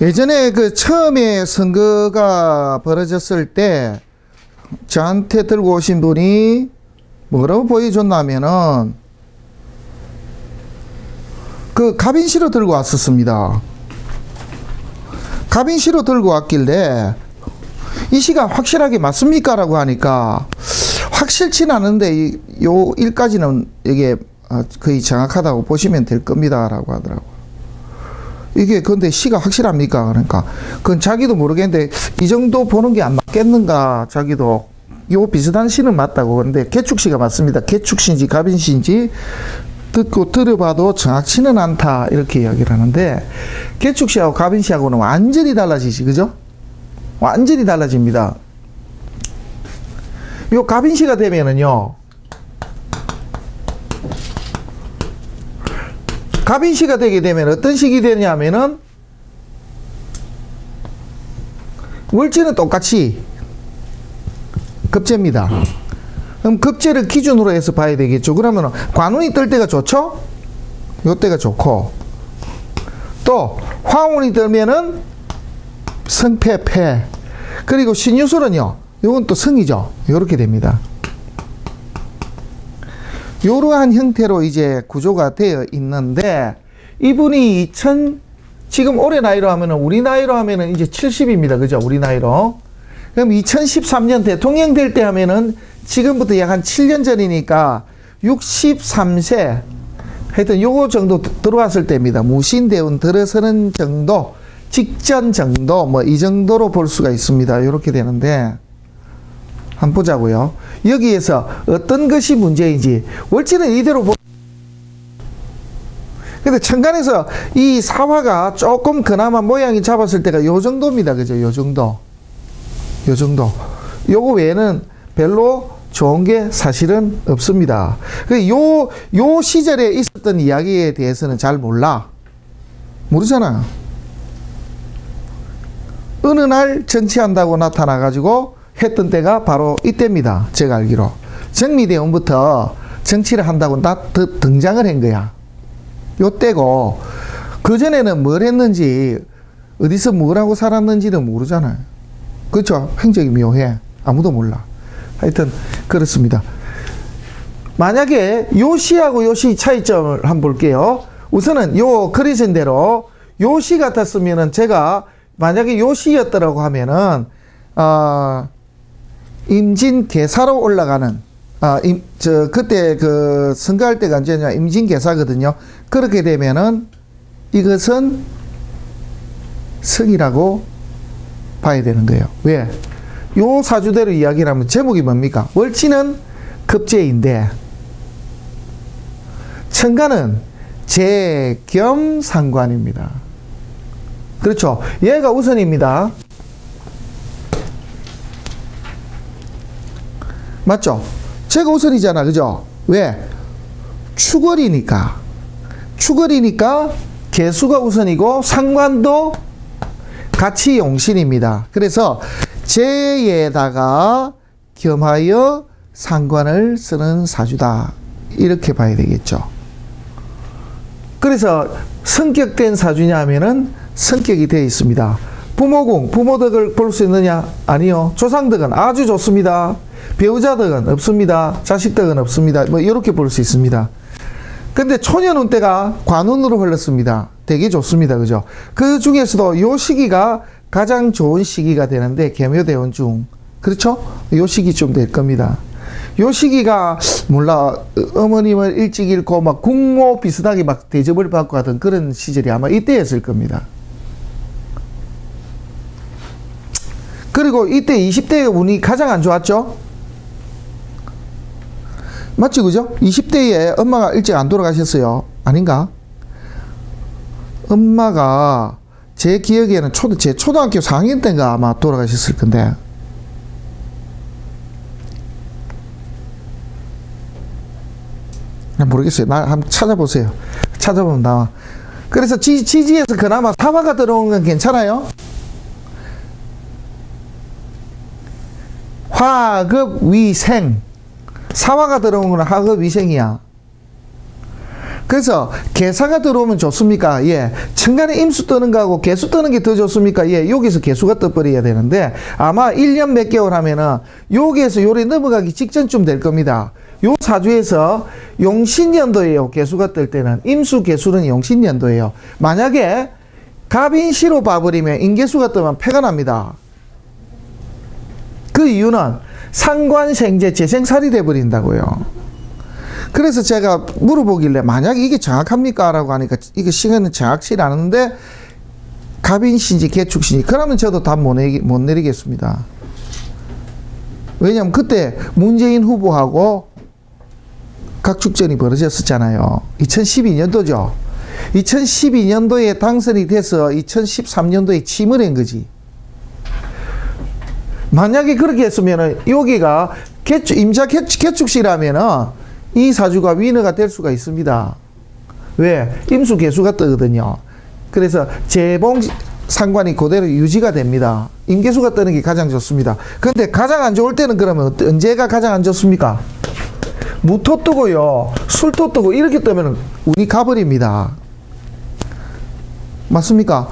예전에 그 처음에 선거가 벌어졌을 때 저한테 들고 오신 분이 뭐라고 보여줬냐면은 그 가빈시로 들고 왔었습니다. 가빈시로 들고 왔길래 이 시가 확실하게 맞습니까? 라고 하니까 확실치는 않은데 요 일까지는 이게 거의 정확하다고 보시면 될 겁니다. 라고 하더라고요. 이게 근데 시가 확실합니까? 그러니까 그건 자기도 모르겠는데 이 정도 보는 게 안 맞겠는가? 자기도 요 비슷한 시는 맞다고. 그런데 개축시가 맞습니다. 개축시인지 가빈시인지 듣고 들어봐도 정확치는 않다 이렇게 이야기를 하는데 개축시하고 가빈시하고는 완전히 달라지지, 그죠? 완전히 달라집니다. 요 가빈시가 되면은요, 가빈시가 되게 되면 어떤 식이 되냐면은 월지는 똑같이 급제입니다. 그럼 급제를 기준으로 해서 봐야 되겠죠. 그러면 관운이 뜰 때가 좋죠? 요 때가 좋고, 또 화운이 들면은 성패, 패. 그리고 신유술은요, 요건 또 성이죠. 요렇게 됩니다. 요러한 형태로 이제 구조가 되어 있는데, 이분이 지금 올해 나이로 하면은, 우리 나이로 하면은 이제 70입니다. 그죠? 우리 나이로. 그럼 2013년 대통령 될 때 하면은 지금부터 약 한 7년 전이니까 63세. 하여튼 요거 정도 들어왔을 때입니다. 무신대운 들어서는 정도, 직전 정도, 뭐 이 정도로 볼 수가 있습니다. 요렇게 되는데, 한번 보자고요. 여기에서 어떤 것이 문제인지 월지는 이대로 근데 천간에서 이 사화가 조금 그나마 모양이 잡았을 때가 요 정도입니다. 그죠? 요 정도. 요 정도. 요거 외에는 별로 좋은 게 사실은 없습니다. 요 시절에 있었던 이야기에 대해서는 잘 모르잖아요. 어느 날 정치한다고 나타나가지고 했던 때가 바로 이때입니다. 제가 알기로. 정미대원부터 정치를 한다고 등장을 한 거야. 요 때고, 그전에는 뭘 했는지, 어디서 뭘 하고 살았는지는 모르잖아요. 그렇죠? 행적이 묘해. 아무도 몰라. 하여튼, 그렇습니다. 만약에 요 시하고 요 시 차이점을 한번 볼게요. 우선은 요 그려진 대로 요 시 같았으면은 제가 만약에 요 시였더라고 하면은, 임진계사로 올라가는, 그때 그 선거할 때가 언제냐, 임진계사거든요. 그렇게 되면은 이것은 성이라고 봐야 되는 거예요. 왜? 요 사주대로 이야기를 하면 제목이 뭡니까? 월지는 급제인데, 천간은 재겸상관입니다. 그렇죠. 얘가 우선입니다. 맞죠? 제가 우선이잖아. 그죠? 왜? 축월이니까. 축월이니까 개수가 우선이고 상관도 같이 용신입니다. 그래서 재에다가 겸하여 상관을 쓰는 사주다. 이렇게 봐야 되겠죠. 그래서 성격된 사주냐 하면은 성격이 되어 있습니다. 부모궁, 부모덕을 볼 수 있느냐? 아니요. 조상덕은 아주 좋습니다. 배우자덕은 없습니다. 자식덕은 없습니다. 뭐 이렇게 볼 수 있습니다. 근데 초년운 때가 관운으로 흘렀습니다. 되게 좋습니다. 그죠? 그 중에서도 요 시기가 가장 좋은 시기가 되는데, 계묘대운 중. 그렇죠? 요 시기 좀 될 겁니다. 요 시기가 몰라, 어머님을 일찍 잃고 막 국모 비슷하게 막 대접을 받고 하던 그런 시절이 아마 이때였을 겁니다. 그리고 이때 20대의 운이 가장 안 좋았죠? 맞지, 그죠? 20대에 엄마가 일찍 안 돌아가셨어요. 아닌가? 엄마가 제 기억에는 제 초등학교 4학년 때인가 아마 돌아가셨을 건데. 모르겠어요. 한번 찾아보세요. 찾아보면 나와. 그래서 지지에서 그나마 사화가 들어온 건 괜찮아요? 화급 위생. 사화가 들어온 건 화급 위생이야. 그래서 개사가 들어오면 좋습니까? 예. 천간에 임수 뜨는 거하고 개수 뜨는 게 더 좋습니까? 예. 여기서 개수가 떠버려야 되는데 아마 1년 몇 개월 하면은 여기에서 요래 넘어가기 직전쯤 될 겁니다. 요 사주에서 용신년도예요. 개수가 뜰 때는. 임수 개수는 용신년도예요. 만약에 갑인시로 봐버리면 인개수가 뜨면 패가 납니다. 그 이유는 상관생재 재생살이 돼버린다고요. 그래서 제가 물어보길래 만약에 이게 정확합니까? 라고 하니까 이게 시간은 정확치 않은데 갑인신지 개축신지 그러면 저도 답 못 내리겠습니다. 왜냐하면 그때 문재인 후보하고 각축전이 벌어졌었잖아요. 2012년도죠. 2012년도에 당선이 돼서 2013년도에 취임을 한 거지. 만약에 그렇게 했으면 여기가 임자 개축시라면은 이 사주가 위너가 될 수가 있습니다. 왜? 임수 개수가 뜨거든요. 그래서 재봉 상관이 그대로 유지가 됩니다. 임개수가 뜨는 게 가장 좋습니다. 근데 가장 안 좋을 때는 그러면 언제가 가장 안 좋습니까? 무토 뜨고요. 술토 뜨고 이렇게 뜨면 운이 가버립니다. 맞습니까?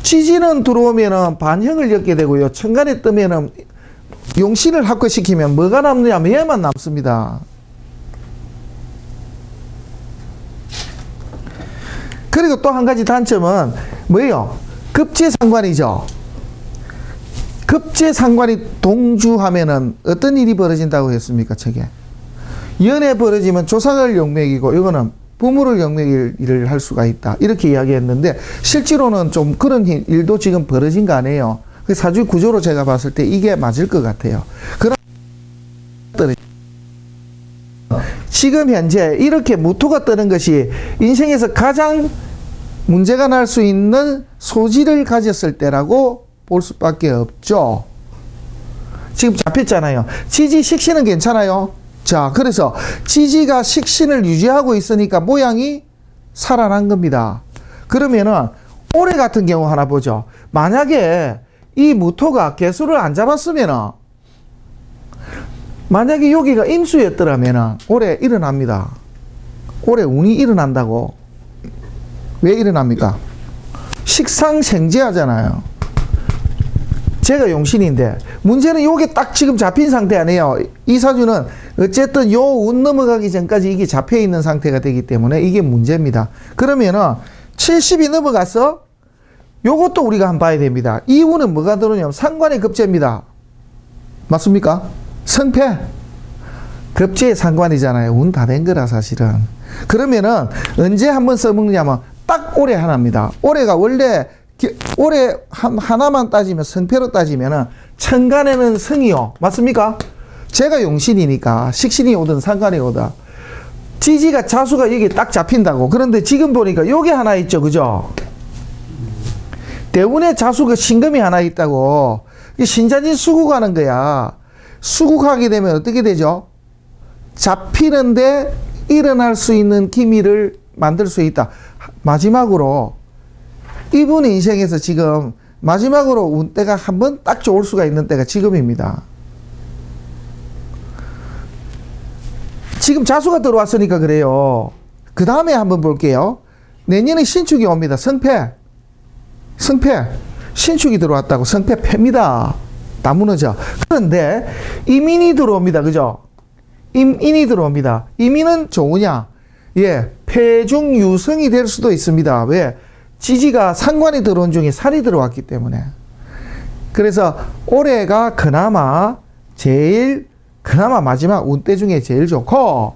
지지는 들어오면은 반형을 겪게 되고요. 천간에 뜨면은 용신을 합거시키면 뭐가 남느냐면 얘만 남습니다. 그리고 또 한 가지 단점은 뭐예요? 급제상관이죠. 급제상관이 동주하면은 어떤 일이 벌어진다고 했습니까? 책에. 연애 벌어지면 조상을 용맥이고 이거는 부모를 용맥일 일을 할 수가 있다. 이렇게 이야기했는데 실제로는 좀 그런 일도 지금 벌어진 거 아니에요. 사주 구조로 제가 봤을 때 이게 맞을 것 같아요. 그런 지금 현재 이렇게 무토가 뜨는 것이 인생에서 가장 문제가 날 수 있는 소지를 가졌을 때라고 볼 수밖에 없죠. 지금 잡혔잖아요. 지지 식신은 괜찮아요. 자, 그래서 지지가 식신을 유지하고 있으니까 모양이 살아난 겁니다. 그러면은 올해 같은 경우 하나 보죠. 만약에 이 무토가 개수를 안 잡았으면은 만약에 여기가 임수였더라면은 올해 일어납니다. 올해 운이 일어난다고. 왜 일어납니까? 식상생재하잖아요. 제가 용신인데 문제는 요게 딱 지금 잡힌 상태 아니에요. 이 사주는 어쨌든 요 운 넘어가기 전까지 이게 잡혀 있는 상태가 되기 때문에 이게 문제입니다. 그러면은 70이 넘어가서 요것도 우리가 한번 봐야 됩니다. 이 운은 뭐가 들어오냐면 상관의 급제입니다. 맞습니까? 성패. 급제의 상관이잖아요. 운 다 된 거라 사실은. 그러면은 언제 한번 써먹느냐면 딱 올해 하나입니다. 올해가 원래 올해 하나만 따지면 성패로 따지면은 천간에는 성이요. 맞습니까? 제가 용신이니까 식신이 오든 상관이 오든 지지가 자수가 여기 딱 잡힌다고. 그런데 지금 보니까 여기 하나 있죠. 그죠? 대운에 자수가 신금이 하나 있다고. 신자진 수국하는 거야. 수국하게 되면 어떻게 되죠? 잡히는데 일어날 수 있는 기미를 만들 수 있다. 마지막으로 이분 인생에서 지금 마지막으로 운 때가 한 번 딱 좋을 수가 있는 때가 지금입니다. 지금 자수가 들어왔으니까 그래요. 그 다음에 한번 볼게요. 내년에 신축이 옵니다. 성패. 신축이 들어왔다고 성패 패입니다. 다 무너져. 그런데 이민이 들어옵니다. 그죠? 임인이 들어옵니다. 임인은 좋으냐? 예, 폐중유성이 될 수도 있습니다. 왜? 지지가 상관이 들어온 중에 살이 들어왔기 때문에. 그래서 올해가 그나마 마지막 운때 중에 제일 좋고,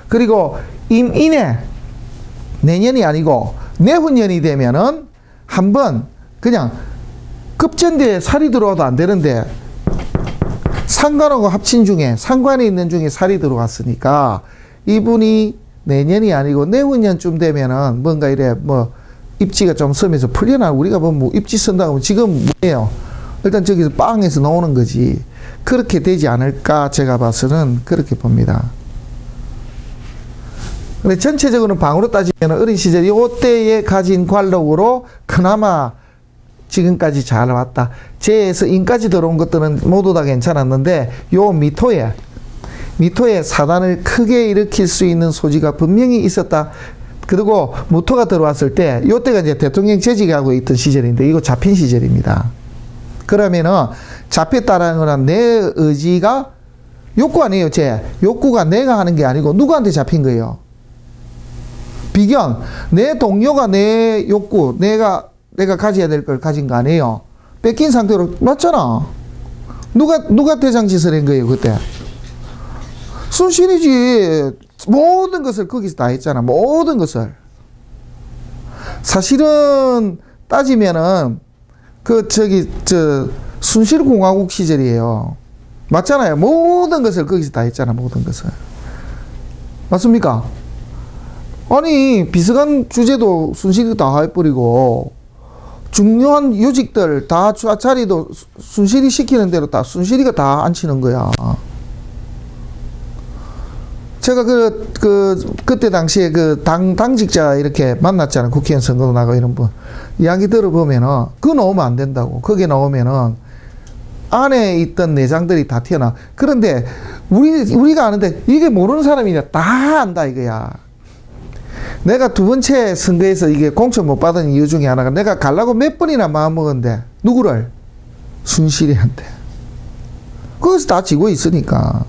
그리고 임인에 내년이 아니고 내후년이 되면은 한번 그냥 급전대에 살이 들어와도 안 되는데 상관하고 합친 중에 상관이 있는 중에 살이 들어왔으니까 이분이 내년이 아니고 내후년쯤 되면은 뭔가 이래 뭐 입지가 좀 서면서 풀려나. 우리가 뭐 입지 쓴다고 하면 지금 뭐예요? 일단 저기서 빵에서 나오는 거지. 그렇게 되지 않을까 제가 봐서는 그렇게 봅니다. 근데 전체적으로는 방으로 따지면 어린 시절 요때에 가진 관록으로 그나마 지금까지 잘 왔다. 재에서 인까지 들어온 것들은 모두 다 괜찮았는데 요 미토에 사단을 크게 일으킬 수 있는 소지가 분명히 있었다. 그리고 무토가 들어왔을 때, 요때가 이제 대통령 재직하고 있던 시절인데, 이거 잡힌 시절입니다. 그러면은, 잡혔다라는 거는 내 의지가 욕구 아니에요, 욕구가 내가 하는 게 아니고, 누구한테 잡힌 거예요? 비견. 내 동료가 내 욕구, 내가 가져야 될 걸 가진 거 아니에요? 뺏긴 상태로, 맞잖아. 누가 대장짓을 한 거예요, 그때? 순실이지. 모든 것을 거기서 다 했잖아. 모든 것을. 사실은 따지면은 순실공화국 시절이에요. 맞잖아요. 모든 것을 거기서 다 했잖아. 모든 것을. 맞습니까? 아니 비서관 주제도 순실이 다 해버리고 중요한 요직들 다 자리도 순실이 시키는 대로 다 순실이가 다 앉히는 거야. 제가 그때 당시에 당직자 이렇게 만났잖아요. 국회의원 선거도 나가고 이런 분. 이야기 들어보면은, 그거 나오면 안 된다고. 거기에 나오면은, 안에 있던 내장들이 다 튀어나와. 그런데, 우리가 아는데, 이게 모르는 사람이 다 안다, 이거야. 내가 두 번째 선거에서 이게 공천 못 받은 이유 중에 하나가 내가 가려고 몇 번이나 마음먹었는데, 누구를? 순실이한테. 거기서 다 지고 있으니까.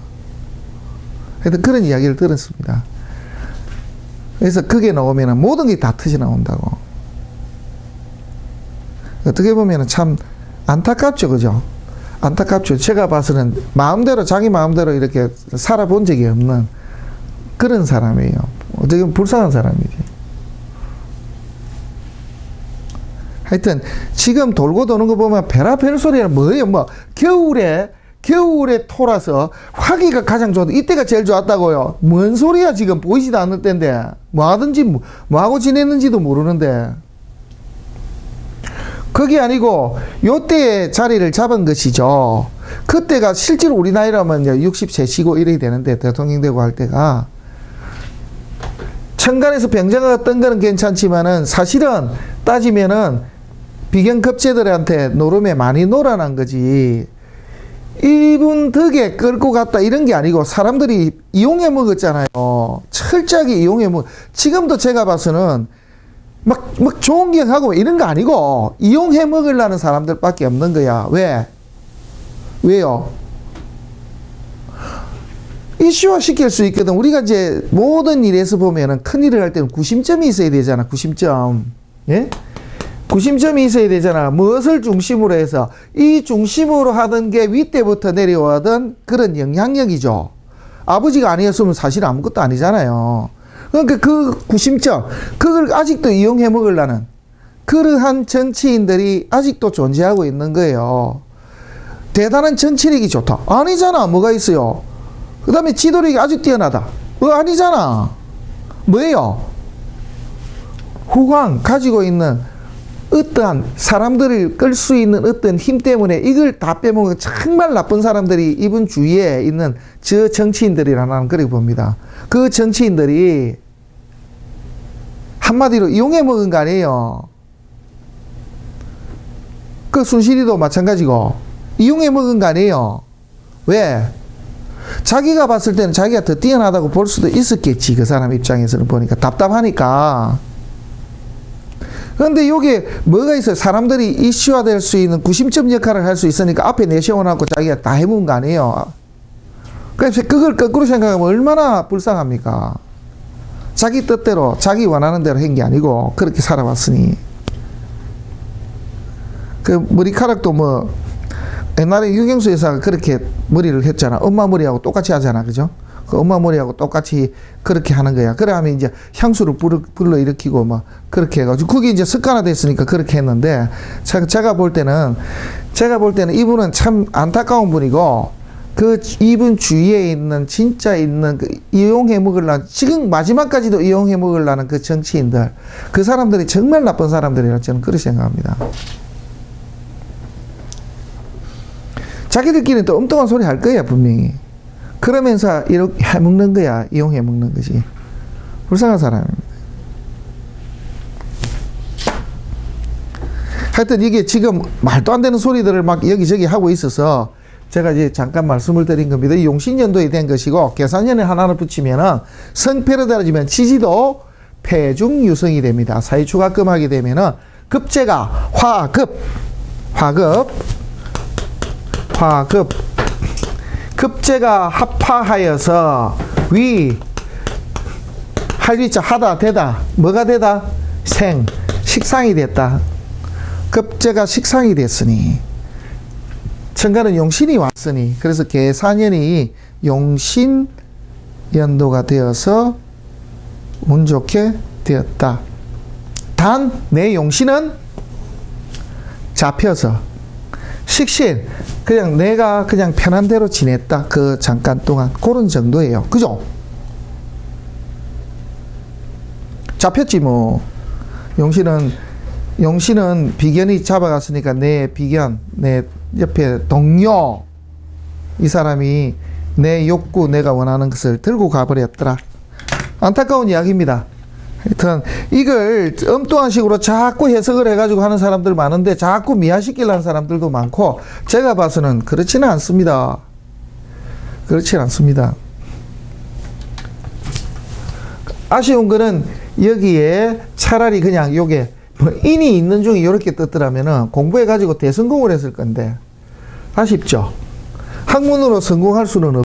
하여튼 그런 이야기를 들었습니다. 그래서 그게 나오면 모든 게 다 터져 나온다고. 어떻게 보면 참 안타깝죠, 그죠? 안타깝죠. 제가 봐서는 자기 마음대로 이렇게 살아본 적이 없는 그런 사람이에요. 어떻게 보면 불쌍한 사람이지. 하여튼 지금 돌고 도는 거 보면 베라벨 소리는 뭐예요? 겨울에 토라서 화기가 가장 좋았다. 이때가 제일 좋았다고요. 뭔 소리야 지금. 보이지도 않을 때인데. 뭐하고 지냈는지도 모르는데. 그게 아니고 요때에 자리를 잡은 것이죠. 그때가 실제로 우리 나이라면 이제 60세시고 이래야 되는데 대통령 되고 할 때가 천간에서 병자가 뜬 거는 괜찮지만은 사실은 따지면은 비경급제들한테 노름에 많이 놀아난 거지. 이분 덕에 끌고 갔다 이런 게 아니고 사람들이 이용해 먹었잖아요. 철저하게 이용해 지금도 제가 봐서는 막 좋은 기억하고 이런 거 아니고 이용해 먹으려는 사람들밖에 없는 거야. 왜요? 이슈화 시킬 수 있거든. 우리가 이제 모든 일에서 보면은 큰 일을 할 때는 구심점이 있어야 되잖아. 구심점. 예? 구심점이 있어야 되잖아. 무엇을 중심으로 해서 이 중심으로 하던 게 윗대부터 내려오던 그런 영향력이죠. 아버지가 아니었으면 사실 아무것도 아니잖아요. 그러니까 그 구심점, 그걸 아직도 이용해 먹으려는 그러한 정치인들이 아직도 존재하고 있는 거예요. 대단한 정치력이 좋다. 아니잖아. 뭐가 있어요? 그 다음에 지도력이 아주 뛰어나다. 아니잖아. 뭐예요? 후광 가지고 있는 어떠한 사람들을 끌 수 있는 어떤 힘 때문에 이걸 다 빼먹은 정말 나쁜 사람들이 이분 주위에 있는 저 정치인들이라는 그렇게 봅니다. 그 정치인들이 한마디로 이용해 먹은 거 아니에요. 그 순실이도 마찬가지고 이용해 먹은 거 아니에요. 왜? 자기가 봤을 때는 자기가 더 뛰어나다고 볼 수도 있었겠지. 그 사람 입장에서는 보니까 답답하니까. 그런데 여기에 뭐가 있어요? 사람들이 이슈화될 수 있는 구심점 역할을 할 수 있으니까 앞에 내세워놓고 자기가 다 해먹은 거 아니에요. 그래서 그걸 거꾸로 생각하면 얼마나 불쌍합니까? 자기 뜻대로 자기 원하는 대로 한 게 아니고 그렇게 살아왔으니. 그 머리카락도 뭐 옛날에 유경수 여사가 그렇게 머리를 했잖아. 엄마 머리하고 똑같이 하잖아. 그죠? 그 엄마 머리하고 똑같이 그렇게 하는 거야. 그래 하면 이제 향수를 불러 일으키고 막 그렇게 해가지고 그게 이제 습관화됐으니까 그렇게 했는데 제가 볼 때는 이분은 참 안타까운 분이고 그 이분 주위에 있는 진짜 있는 그 이용해 먹으려는 지금 마지막까지도 이용해 먹으려는 그 정치인들 그 사람들이 정말 나쁜 사람들이라 저는 그렇게 생각합니다. 자기들끼리는 또 엉뚱한 소리 할 거야 분명히. 그러면서 이렇게 해먹는 거야. 이용해 먹는 거지. 불쌍한 사람입니다. 하여튼 이게 지금 말도 안 되는 소리들을 막 여기저기 하고 있어서 제가 이제 잠깐 말씀을 드린 겁니다. 용신연도에 된 것이고 계산연에 하나를 붙이면은 성패로 따라지면 지지도 폐중유성이 됩니다. 사이초가금하게 되면은 급제가 화급 급제가 합파하여서 할위자 하다 되다 뭐가 되다 식상이 됐다. 급제가 식상이 됐으니 천간은 용신이 왔으니 그래서 계사년이 용신연도가 되어서 운 좋게 되었다. 단 내 용신은 잡혀서 식신 그냥 내가 그냥 편한 대로 지냈다. 그 잠깐 동안 그런 정도예요. 그죠? 잡혔지 뭐. 용신은 비견이 잡아갔으니까 내 비견, 내 옆에 동료 이 사람이 내 욕구 내가 원하는 것을 들고 가버렸더라. 안타까운 이야기입니다. 하여튼 이걸 엉뚱한 식으로 자꾸 해석을 해가지고 하는 사람들 많은데 자꾸 미화시키려는 사람들도 많고 제가 봐서는 그렇지는 않습니다. 그렇지 않습니다. 아쉬운 거는 여기에 차라리 그냥 요게 뭐 인이 있는 중에 이렇게 떴더라면은 공부해가지고 대성공을 했을 건데 아쉽죠. 학문으로 성공할 수는